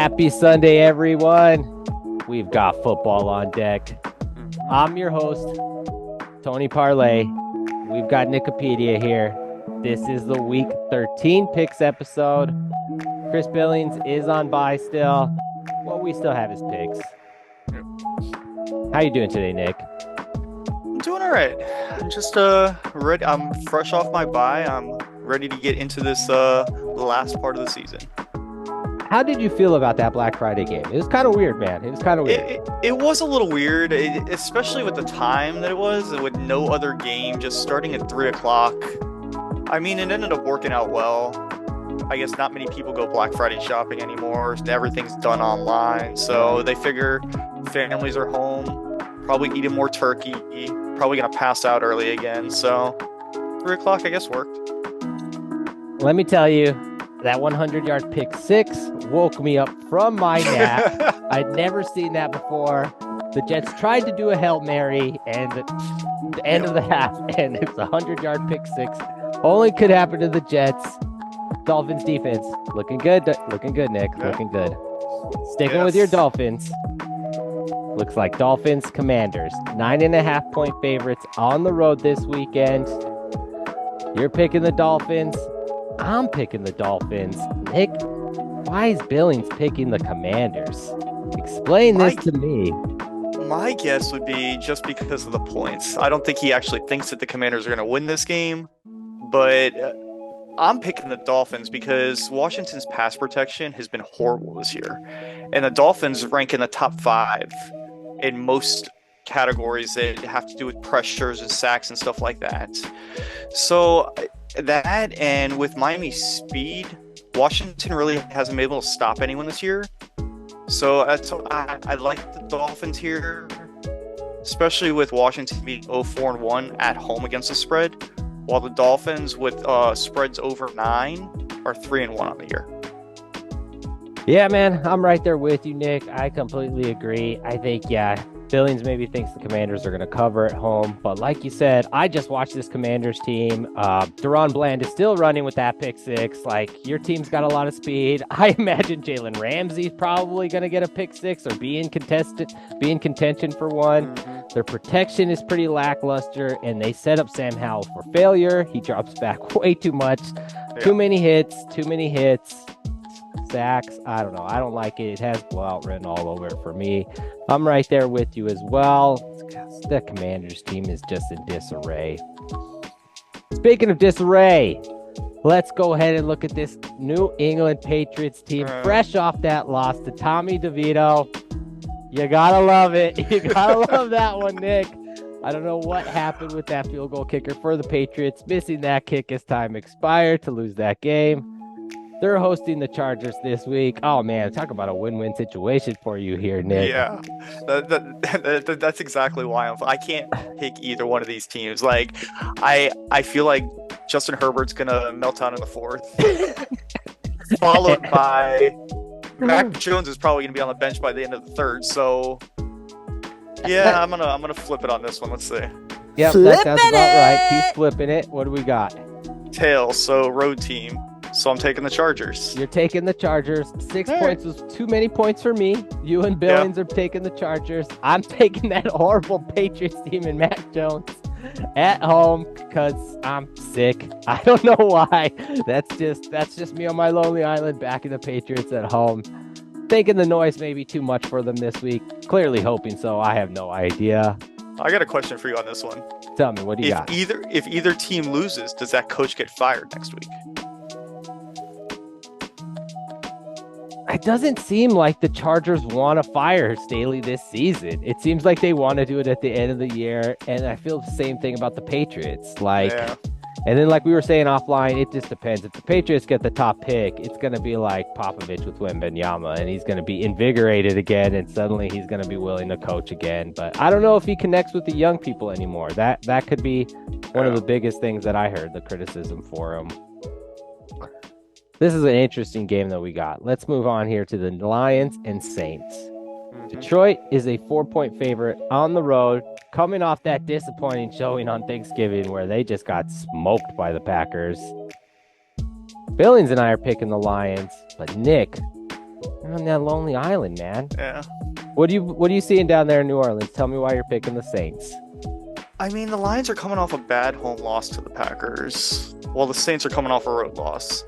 Happy Sunday, everyone. We've got football on deck. I'm your host, Tony Parlay. We've got Nicopedia here. This is the Week 13 picks episode. Chris Billings is on bye still. What we still have is picks. How you doing today, Nick? I'm doing all right. I'm just ready. I'm fresh off my bye. I'm ready to get into this last part of the season. How did you feel about that Black Friday game? It was kind of weird, man. It was kind of weird. It was a little weird, especially with the time that it was, with no other game, just starting at 3 o'clock. I mean, it ended up working out well. I guess not many people go Black Friday shopping anymore. Everything's done online. So they figure families are home, probably eating more turkey, probably going to pass out early again. So 3 o'clock, I guess, worked. Let me tell you, that 100-yard pick six woke me up from my nap. I'd never seen that before. The Jets tried to do a Hail Mary, and the end of the half, and it's a 100-yard pick six. Only could happen to the Jets. Dolphins defense looking good. Looking good, Nick. Yeah. Looking good. Sticking with your Dolphins. Looks like Dolphins Commanders. 9.5-point favorites on the road this weekend. You're picking the Dolphins. I'm picking the Dolphins. Nick, why is Billings picking the Commanders? Explain this to me. My guess would be just because of the points. I don't think he actually thinks that the Commanders are going to win this game, but I'm picking the Dolphins because Washington's pass protection has been horrible this year, and the Dolphins rank in the top 5 in most categories that have to do with pressures and sacks and stuff like that. So that, and with Miami's speed, Washington really hasn't been able to stop anyone this year. So I like the Dolphins here, especially with Washington being 0-4-1 at home against the spread, while the Dolphins with spreads over 9 are 3-1 on the year. Yeah, man, I'm right there with you, Nick. I completely agree. I think, Billings maybe thinks the Commanders are going to cover at home. But like you said, I just watched this Commanders team. Deron Bland is still running with that pick six. Like, your team's got a lot of speed. I imagine Jalen Ramsey's probably going to get a pick six or be in contention for one. Their protection is pretty lackluster, and they set up Sam Howell for failure. He drops back way too much. Yeah. Too many hits. Sacks. I don't know. I don't like it. It has blowout written all over it for me. I'm right there with you as well. The Commanders team is just in disarray. Speaking of disarray, let's go ahead and look at this New England Patriots team fresh off that loss to Tommy DeVito. You gotta love it. You gotta love that one, Nick. I don't know what happened with that field goal kicker for the Patriots, missing that kick as time expired to lose that game. They're hosting the Chargers this week. Oh, man, talk about a win-win situation for you here, Nick. Yeah, that's exactly why I can't pick either one of these teams. Like, I feel like Justin Herbert's going to melt down in the fourth, followed by Mac Jones is probably going to be on the bench by the end of the third. So, yeah, I'm gonna flip it on this one. Let's see. Yep, that sounds about right. He's flipping it. What do we got? Tails, so road team. So I'm taking the Chargers. You're taking the Chargers. 6 points was too many points for me. You and Billings are taking the Chargers. I'm taking that horrible Patriots team and Mac Jones at home because I'm sick. I don't know why. That's just me on my lonely island backing the Patriots at home. Thinking the noise may be too much for them this week. Clearly hoping so. I have no idea. I got a question for you on this one. Tell me, what do you got? If either team loses, does that coach get fired next week? It doesn't seem like the Chargers want to fire Staley this season. It seems like they want to do it at the end of the year, and I feel the same thing about the Patriots. And then like we were saying offline, it just depends. If the Patriots get the top pick, it's going to be like Popovich with Wembanyama, and he's going to be invigorated again, and suddenly he's going to be willing to coach again. But I don't know if he connects with the young people anymore. That could be one of the biggest things that I heard, the criticism for him. This is an interesting game that we got. Let's move on here to the Lions and Saints. Detroit is a 4-point favorite on the road, coming off that disappointing showing on Thanksgiving where they just got smoked by the Packers. Billings and I are picking the Lions, but Nick, You're on that lonely island, man. Yeah. What are you seeing down there in New Orleans? Tell me why you're picking the Saints. I mean, the Lions are coming off a bad home loss to the Packers, while the Saints are coming off a road loss.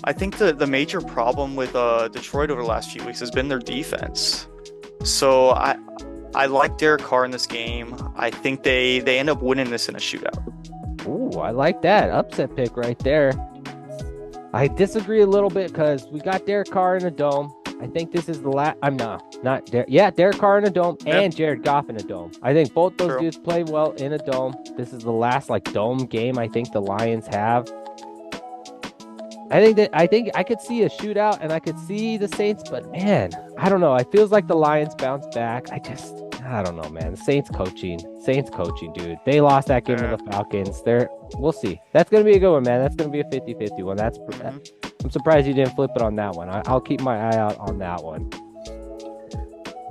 I think the major problem with Detroit over the last few weeks has been their defense. So I like Derek Carr in this game. I think they end up winning this in a shootout. Ooh, I like that. Upset pick right there. I disagree a little bit because we got Derek Carr in a dome. I think this is the last. I'm not Derek Carr in a dome and Jared Goff in a dome. I think both those dudes play well in a dome. This is the last dome game I think the Lions have. I think I could see a shootout and I could see the Saints, but man, I don't know. It feels like the Lions bounce back. I don't know, man. Saints coaching, dude. They lost that game to the Falcons. We'll see. That's going to be a good one, man. That's going to be a 50-50 one. I'm surprised you didn't flip it on that one. I'll keep my eye out on that one.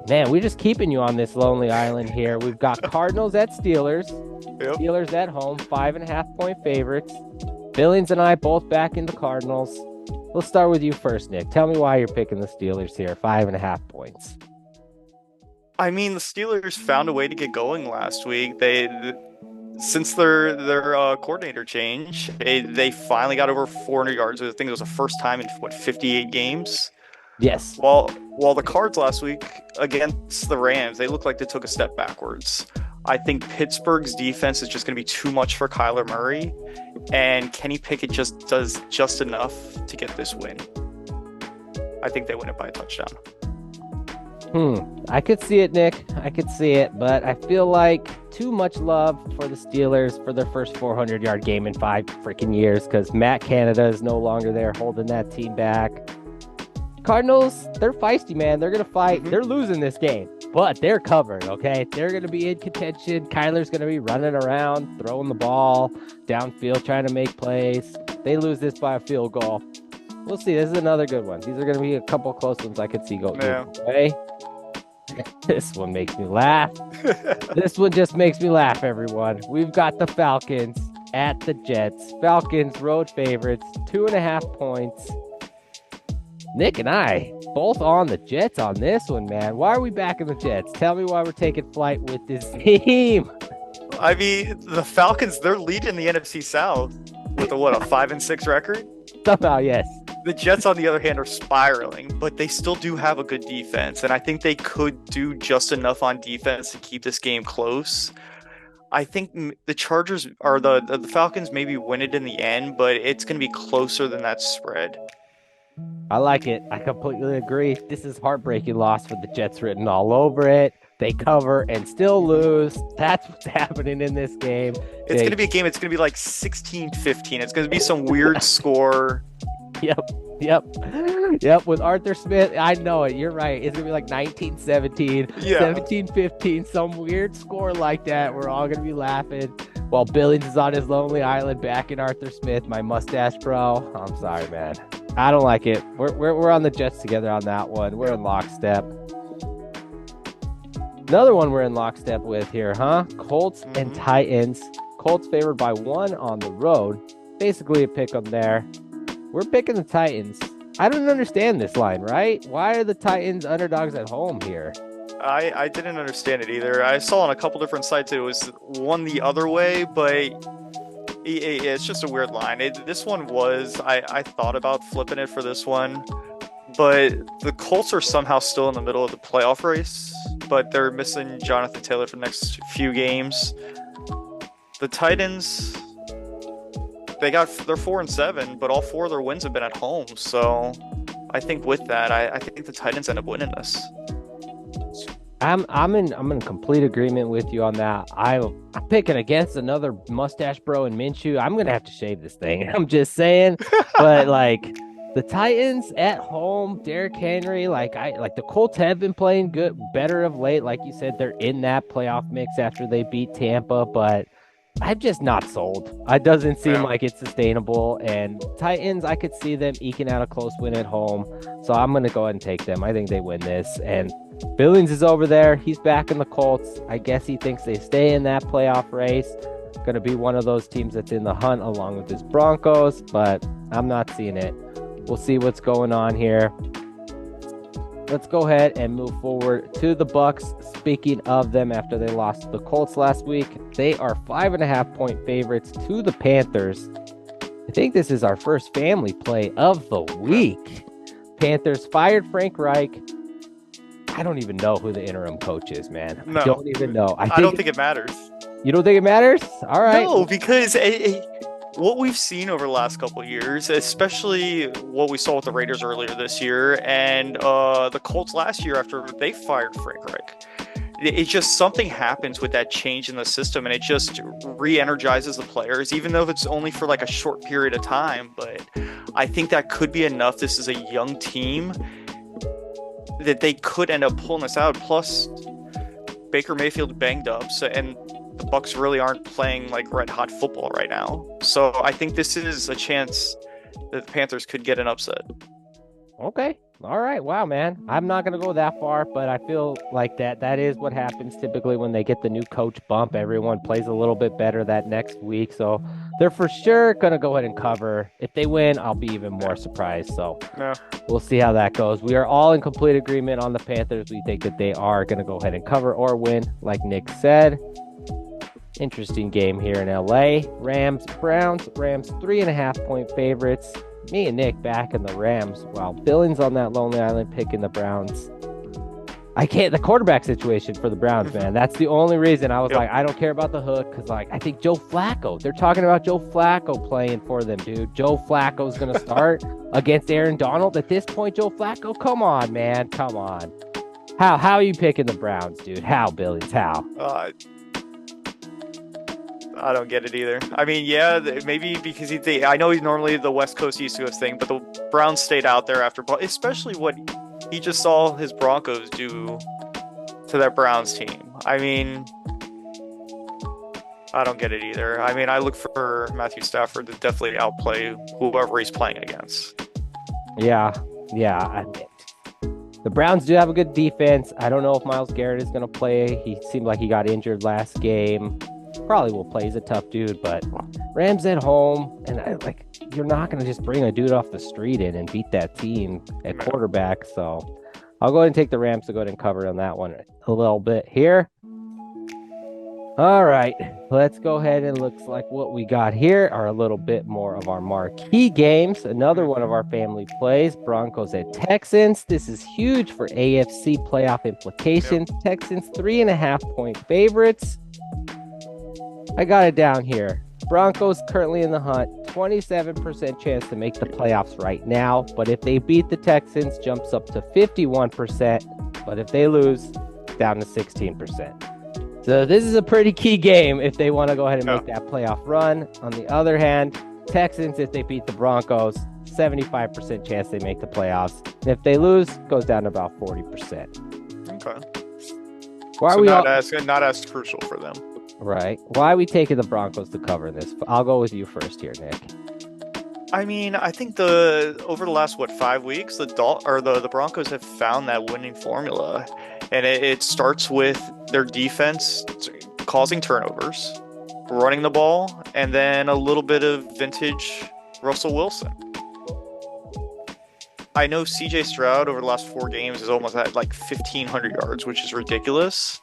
Man, we're just keeping you on this lonely island here. We've got Cardinals at Steelers. Yep. Steelers at home, 5.5-point favorites. Billings and I both back in the Cardinals. Let's start with you first, Nick. Tell me why you're picking the Steelers here, 5.5 points. I mean, the Steelers found a way to get going last week. Since their coordinator change, they finally got over 400 yards. I think it was the first time in 58 games. Yes. While the Cards last week against the Rams, they looked like they took a step backwards. I think Pittsburgh's defense is just going to be too much for Kyler Murray, and Kenny Pickett just does just enough to get this win. I think they win it by a touchdown. I could see it, Nick. I could see it, but I feel like too much love for the Steelers for their first 400-yard game in 5 freaking years because Matt Canada is no longer there holding that team back. Cardinals, they're feisty, man. They're going to fight. They're losing this game, but they're covered, okay? They're going to be in contention. Kyler's going to be running around, throwing the ball downfield, trying to make plays. They lose this by a field goal. We'll see. This is another good one. These are going to be a couple close ones I could see go away. This one makes me laugh. This one just makes me laugh, everyone. We've got the Falcons at the Jets. Falcons road favorites, 2.5 points. Nick and I both on the Jets on this one, man. Why are we backing the Jets? Tell me why we're taking flight with this team. I mean, the Falcons, they're leading the NFC South with a 5-6 record? Somehow, yes. The Jets, on the other hand, are spiraling, but they still do have a good defense, and I think they could do just enough on defense to keep this game close. I think the Chargers or the Falcons maybe win it in the end, but it's going to be closer than that spread. I like it. I completely agree. This is heartbreaking loss for the Jets written all over it. They cover and still lose. That's what's happening in this game. It's going to be a game. It's going to be like 16-15. It's going to be some weird score. Yep. With Arthur Smith, I know it. You're right. It's going to be like 19-17, 17-15, some weird score like that. We're all going to be laughing while Billings is on his lonely island back in Arthur Smith, my mustache bro. I'm sorry, man. I don't like it. We're on the Jets together on that one. We're in lockstep. Another one we're in lockstep with here, huh? Colts and Titans. Colts favored by 1 on the road. Basically a pick 'em there. We're picking the Titans. I don't understand this line, right? Why are the Titans underdogs at home here? I didn't understand it either. I saw on a couple different sites it was one the other way, but it's just a weird line. This one was, I thought about flipping it for this one, but the Colts are somehow still in the middle of the playoff race, but they're missing Jonathan Taylor for the next few games. The Titans, they're 4-7, but all 4 of their wins have been at home. So I think with that, I think the Titans end up winning this. I'm in complete agreement with you on that. I'm picking against another mustache bro in Minshew. I'm gonna have to shave this thing. I'm just saying, but the Titans at home, Derrick Henry, the Colts have been playing better of late. Like you said, they're in that playoff mix after they beat Tampa, but I'm just not sold. It doesn't seem like it's sustainable. And Titans, I could see them eking out a close win at home. So I'm going to go ahead and take them. I think they win this. And Billings is over there. He's back in the Colts. I guess he thinks they stay in that playoff race. Going to be one of those teams that's in the hunt along with his Broncos. But I'm not seeing it. We'll see what's going on here. let's go ahead and move forward to the Bucs. Speaking of them, after they lost to the Colts last week, they are 5.5-point favorites to the Panthers. I think this is our first family play of the week. Panthers fired Frank Reich. I don't even know who the interim coach is, man. No. I don't even know. I don't think it matters. You don't think it matters? All right. No, because what we've seen over the last couple of years, especially what we saw with the Raiders earlier this year and the Colts last year after they fired Frank Reich, it's just something happens with that change in the system, and it just re-energizes the players, even though it's only for like a short period of time. But I think that could be enough. This is a young team that they could end up pulling this out. Plus, Baker Mayfield banged up, and the Bucs really aren't playing like red hot football right now. So I think this is a chance that the Panthers could get an upset. Okay. All right. Wow, man. I'm not going to go that far, but I feel like that is what happens typically when they get the new coach bump. Everyone plays a little bit better that next week. So they're for sure going to go ahead and cover. If they win, I'll be even more surprised. So we'll see how that goes. We are all in complete agreement on the Panthers. We think that they are going to go ahead and cover or win, like Nick said. Interesting game here in LA. Rams, Browns. Rams 3.5-point favorites. Me and Nick back in the Rams while Billings on that lonely island picking the Browns. The quarterback situation for the Browns, man. That's the only reason I was like, I don't care about the hook, because like I think Joe Flacco, they're talking about Joe Flacco playing for them, dude. Joe Flacco's going to start against Aaron Donald. At this point, Joe Flacco, come on, man. Come on. How are you picking the Browns, dude? How, Billings? How? I don't get it either. I mean, yeah, maybe because I know he's normally the West Coast East Coast thing, but the Browns stayed out there after, especially what he just saw his Broncos do to that Browns team. I mean, I don't get it either. I mean, I look for Matthew Stafford to definitely outplay whoever he's playing against. Yeah. The Browns do have a good defense. I don't know if Myles Garrett is going to play. He seemed like he got injured last game. Probably will play. He's a tough dude, but Rams at home, and you're not going to just bring a dude off the street in and beat that team at quarterback. So I'll go ahead and take the Rams to go ahead and cover on that one a little bit here. All right, let's go ahead and looks like what we got here are a little bit more of our marquee games. Another one of our family plays, Broncos at Texans. This is huge for AFC playoff implications. Texans 3.5-point favorites. I got it down here. Broncos currently in the hunt, 27% chance to make the playoffs right now. But if they beat the Texans, jumps up to 51%. But if they lose, down to 16%. So this is a pretty key game if they want to go ahead and make that playoff run. On the other hand, Texans, if they beat the Broncos, 75% chance they make the playoffs. And if they lose, goes down to about 40%. Okay. Why are we not as crucial for them. Right. Why are we taking the Broncos to cover this? I'll go with you first here, Nick. I mean, I think over the last 5 weeks, the Broncos have found that winning formula, and it starts with their defense causing turnovers, running the ball, and then a little bit of vintage Russell Wilson. I know CJ Stroud over the last 4 games is almost at like 1,500 yards, which is ridiculous.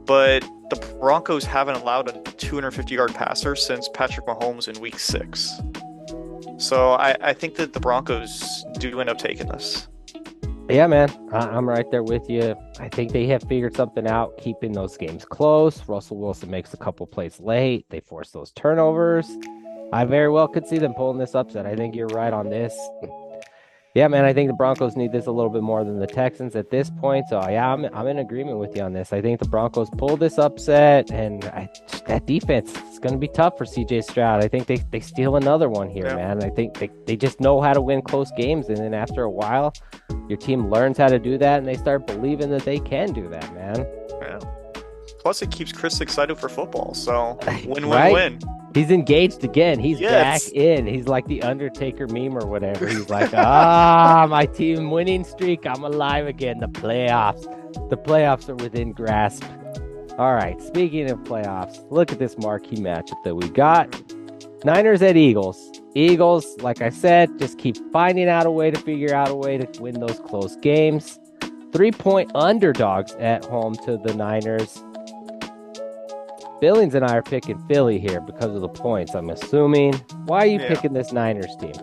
But the Broncos haven't allowed a 250-yard passer since Patrick Mahomes in Week 6. So I think that the Broncos do end up taking this. Yeah, man. I'm right there with you. I think they have figured something out, keeping those games close. Russell Wilson makes a couple plays late. They force those turnovers. I very well could see them pulling this upset. I think you're right on this. Yeah, man, I think the Broncos need this a little bit more than the Texans at this point. So, yeah, I'm in agreement with you on this. I think the Broncos pull this upset, and that defense is going to be tough for CJ Stroud. I think they steal another one here, man. I think they just know how to win close games, and then after a while, your team learns how to do that, and they start believing that they can do that, man. Yeah. Plus, it keeps Chris excited for football, so win-win-win. He's engaged again. He's back in. He's like the Undertaker meme or whatever. He's like, my team winning streak. I'm alive again. The playoffs are within grasp. All right. Speaking of playoffs, look at this marquee matchup that we got. Niners at Eagles. Eagles, like I said, just keep finding out a way to figure out a way to win those close games. 3-point underdogs at home to the Niners. Billings and I are picking Philly here because of the points, I'm assuming. Why are you picking this Niners team?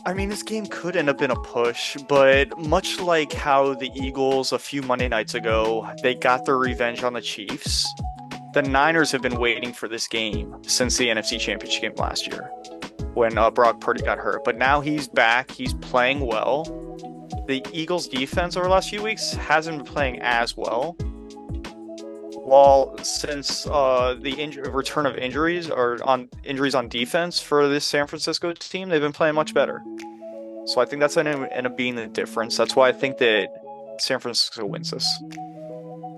I mean, this game could end up in a push, but much like how the Eagles a few Monday nights ago, they got their revenge on the Chiefs, the Niners have been waiting for this game since the NFC Championship game last year when Brock Purdy got hurt. But now he's back. He's playing well. The Eagles' defense over the last few weeks hasn't been playing as well. While since the return of injuries or on injuries on defense for this San Francisco team, they've been playing much better. So I think that's going to end up being the difference. That's why I think that San Francisco wins this.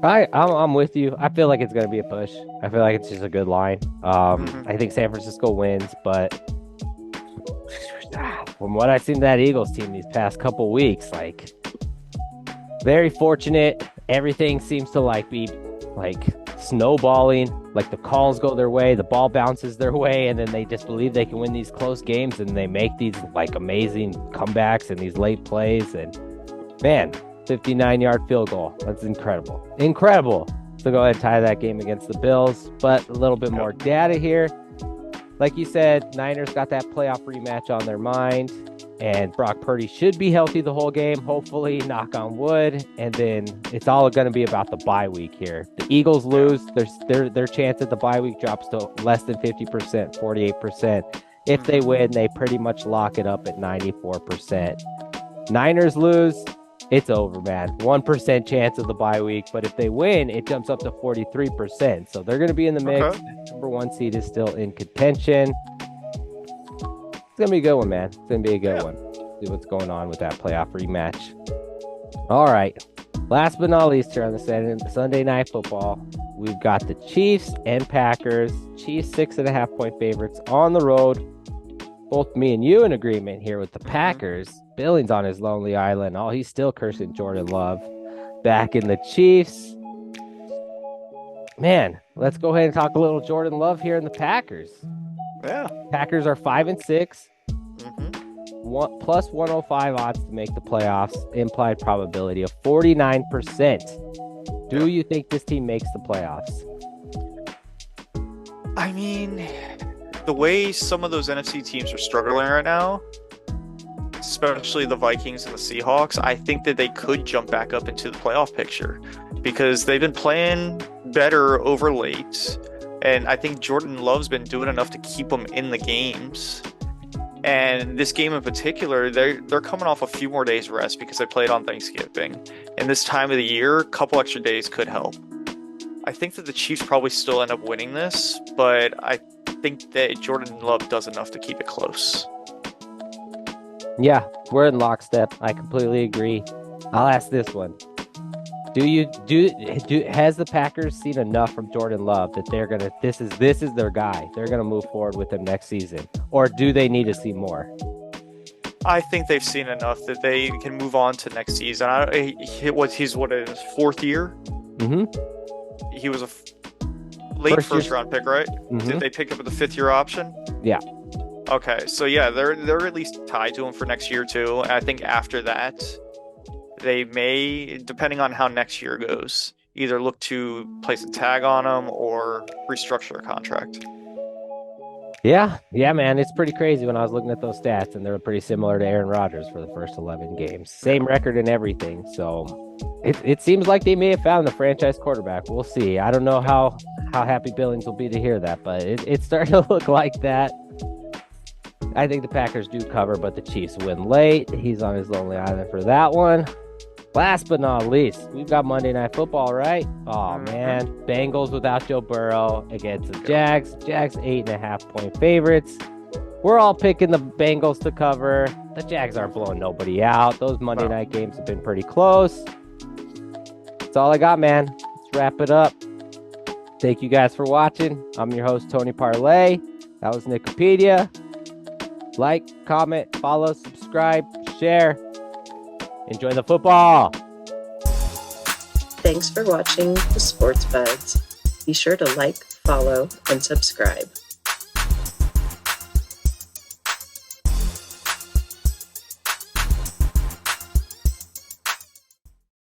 I'm with you. I feel like it's going to be a push. I feel like it's just a good line. I think San Francisco wins, but from what I've seen of that Eagles team these past couple weeks, like very fortunate. Everything seems to be snowballing, like the calls go their way, the ball bounces their way, and then they just believe they can win these close games, and they make these amazing comebacks and these late plays. And man, 59-yard field goal, that's incredible to go ahead and tie that game against the Bills. But a little bit more data here. Like you said, Niners got that playoff rematch on their mind, and Brock Purdy should be healthy the whole game, hopefully, knock on wood. And then it's all going to be about the bye week here. The Eagles lose, their chance at the bye week drops to less than 50%, 48%. If they win, they pretty much lock it up at 94%. Niners lose, it's over, man. 1% chance of the bye week, but if they win, it jumps up to 43%. So they're going to be in the mix. Okay. Number 1 seed is still in contention. It's going to be a good one, man. It's going to be a good one. See what's going on with that playoff rematch. All right. Last but not least here on the Sunday Night Football, we've got the Chiefs and Packers. Chiefs 6.5-point favorites on the road. Both me and you in agreement here with the Packers. Billings on his lonely island. Oh, he's still cursing Jordan Love. Back in the Chiefs. Man, let's go ahead and talk a little Jordan Love here in the Packers. Yeah. Packers are 5-6. Plus 105 odds to make the playoffs. Implied probability of 49%. Do you think this team makes the playoffs? I mean, the way some of those NFC teams are struggling right now, especially the Vikings and the Seahawks, I think that they could jump back up into the playoff picture because they've been playing better over late. And I think Jordan Love's been doing enough to keep them in the games. And this game in particular, they're coming off a few more days rest because they played on Thanksgiving. And this time of the year, a couple extra days could help. I think that the Chiefs probably still end up winning this, but I think that Jordan Love does enough to keep it close. Yeah, we're in lockstep. I completely agree. I'll ask this one. Has the Packers seen enough from Jordan Love that they're gonna this is their guy? They're gonna move forward with him next season, or do they need to see more? I think they've seen enough that they can move on to next season. He's in his fourth year. Mm-hmm. He was a late first round pick, right? Mm-hmm. Did they pick up the 5th year option? Yeah. Okay, so yeah, they're at least tied to him for next year too. And I think after that, they may, depending on how next year goes, either look to place a tag on him or restructure a contract. Yeah, man, it's pretty crazy when I was looking at those stats, and they're pretty similar to Aaron Rodgers for the first 11 games. Same record and everything, so it seems like they may have found the franchise quarterback. We'll see. I don't know how happy Billings will be to hear that, but it's starting to look like that. I think the Packers do cover, but the Chiefs win late. He's on his lonely island for that one. Last but not least, we've got Monday Night Football, right? Oh, man. Bengals without Joe Burrow against the Jags. Jags 8.5-point favorites. We're all picking the Bengals to cover. The Jags aren't blowing nobody out. Those Monday night games have been pretty close. That's all I got, man. Let's wrap it up. Thank you guys for watching. I'm your host, Tony Parlay. That was Nicopedia. Like, comment, follow, subscribe, share. Enjoy the football. Thanks for watching the Sports Budz. Be sure to like, follow, and subscribe.